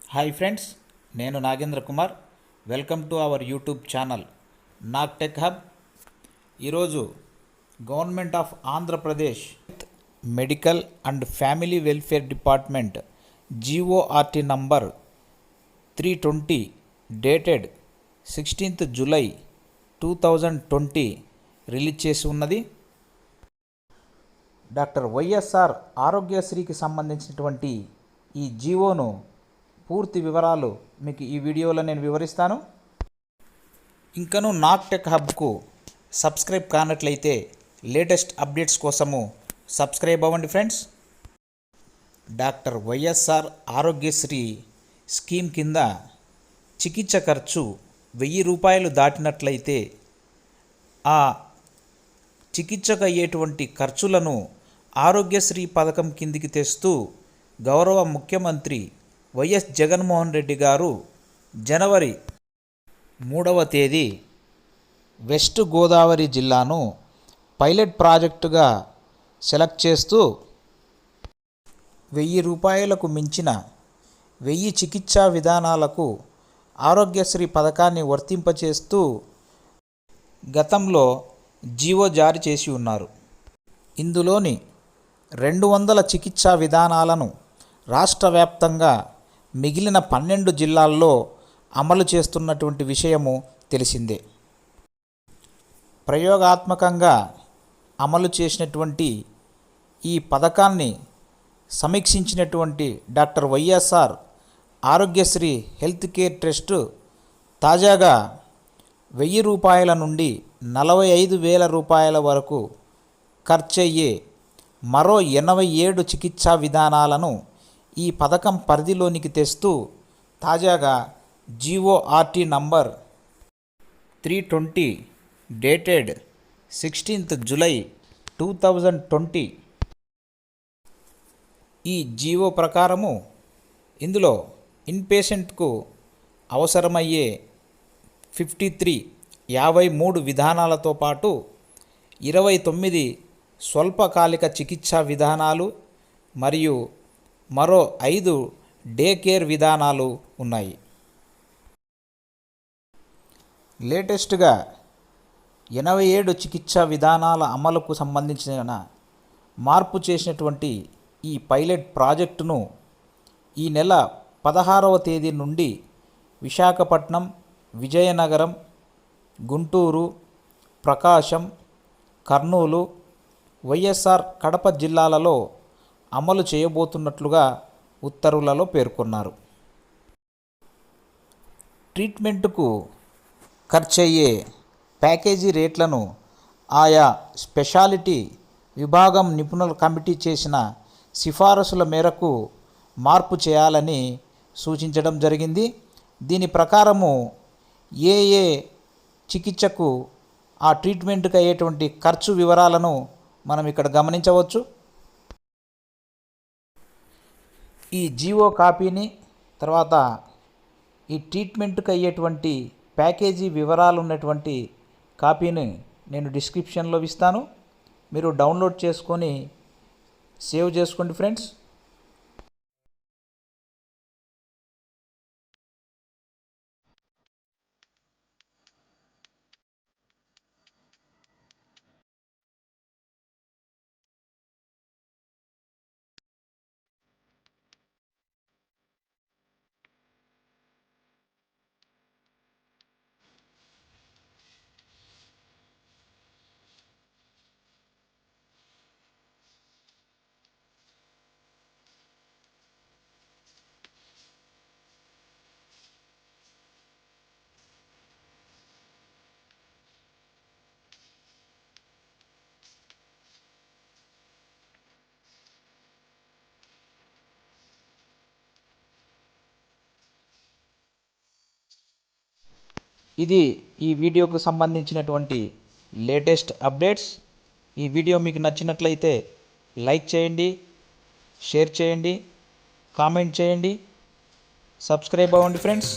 Hi friends, నేను Nagendra Kumar. Welcome to our YouTube channel Nag tech hub. ఈరోజు government of Andhra Pradesh medical and family welfare department GO RT number 320 dated 16th July 2020 release చేసి ఉన్నది. Doctor YSR ఆరోగ్యశ్రీకి సంబంధించినటువంటి ఈ జీవోను పూర్తి వివరాలు మీకు ఈ వీడియోలో నేను వివరిస్తాను. ఇంకనూ నాగ్ టెక్ హబ్కు సబ్స్క్రైబ్ కానట్లయితే లేటెస్ట్ అప్డేట్స్ కోసము సబ్స్క్రైబ్ అవ్వండి friends. Doctor YSR Aarogyasri scheme కింద చికిత్స ఖర్చు 1000 రూపాయలు దాటినట్లయితే ఆ చికిత్సకు అయ్యేటువంటి ఖర్చులను ఆరోగ్యశ్రీ పథకం కిందికి తెస్తూ గౌరవ ముఖ్యమంత్రి వైఎస్ జగన్మోహన్ రెడ్డి గారు జనవరి 3వ తేదీ వెస్ట్ గోదావరి జిల్లాను పైలట్ ప్రాజెక్టుగా సెలెక్ట్ చేస్తూ 1000 రూపాయలకు మించిన 1000 చికిత్సా విధానాలకు ఆరోగ్యశ్రీ పథకాన్ని వర్తింపచేస్తూ గతంలో జీవో జారీ చేసి ఉన్నారు. ఇందులోని 200 చికిత్సా విధానాలను రాష్ట్ర వ్యాప్తంగా మిగిలిన 12 జిల్లాల్లో అమలు చేస్తున్నటువంటి విషయము తెలిసిందే. ప్రయోగాత్మకంగా అమలు చేసినటువంటి ఈ పథకాన్ని సమీక్షించినటువంటి doctor YSR Aarogyasri health care trust తాజాగా 1000 రూపాయల నుండి 45,000 రూపాయల వరకు ఖర్చయ్యే మరో 87 చికిత్సా విధానాలను ఈ పథకం పరిధిలోనికి తెస్తూ తాజాగా GORT number 320 dated 16th July 2020 ఈ జీవో ప్రకారము ఇందులో ఇన్పేషెంట్కు అవసరమయ్యే 53 విధానాలతో పాటు 29 స్వల్పకాలిక చికిత్సా విధానాలు మరియు మరో 5 డే కేర్ విధానాలు ఉన్నాయి. లేటెస్ట్గా 87 చికిత్సా విధానాల అమలుకు సంబంధించిన మార్పు చేసినటువంటి ఈ పైలట్ ప్రాజెక్టును ఈ నెల 16వ తేదీ నుండి విశాఖపట్నం, విజయనగరం, గుంటూరు, ప్రకాశం, కర్నూలు, వైఎస్ఆర్ కడప జిల్లాలలో అమలు చేయబోతున్నట్లుగా ఉత్తర్వులలో పేర్కొన్నారు. ట్రీట్మెంటుకు ఖర్చయ్యే ప్యాకేజీ రేట్లను ఆయా స్పెషాలిటీ విభాగం నిపుణుల కమిటీ చేసిన సిఫారసుల మేరకు మార్పు చేయాలని సూచించడం జరిగింది. దీని ప్రకారము ఏ చికిత్సకు ఆ ట్రీట్మెంట్కి అయ్యేటువంటి ఖర్చు వివరాలను మనం ఇక్కడ గమనించవచ్చు. ఈ జీవో కాపీని తర్వాత ఈ ట్రీట్మెంట్కి అయ్యేటువంటి ప్యాకేజీ వివరాలు ఉన్నటువంటి కాపీని నేను డిస్క్రిప్షన్లో ఇస్తాను. మీరు డౌన్లోడ్ చేసుకొని సేవ్ చేసుకోండి ఫ్రెండ్స్. ఇది ఈ వీడియోకు సంబంధించినటువంటి లేటెస్ట్ అప్డేట్స్. ఈ వీడియో మీకు నచ్చినట్లయితే లైక్ చేయండి, షేర్ చేయండి, కామెంట్ చేయండి, సబ్స్క్రైబ్ అవ్వండి ఫ్రెండ్స్.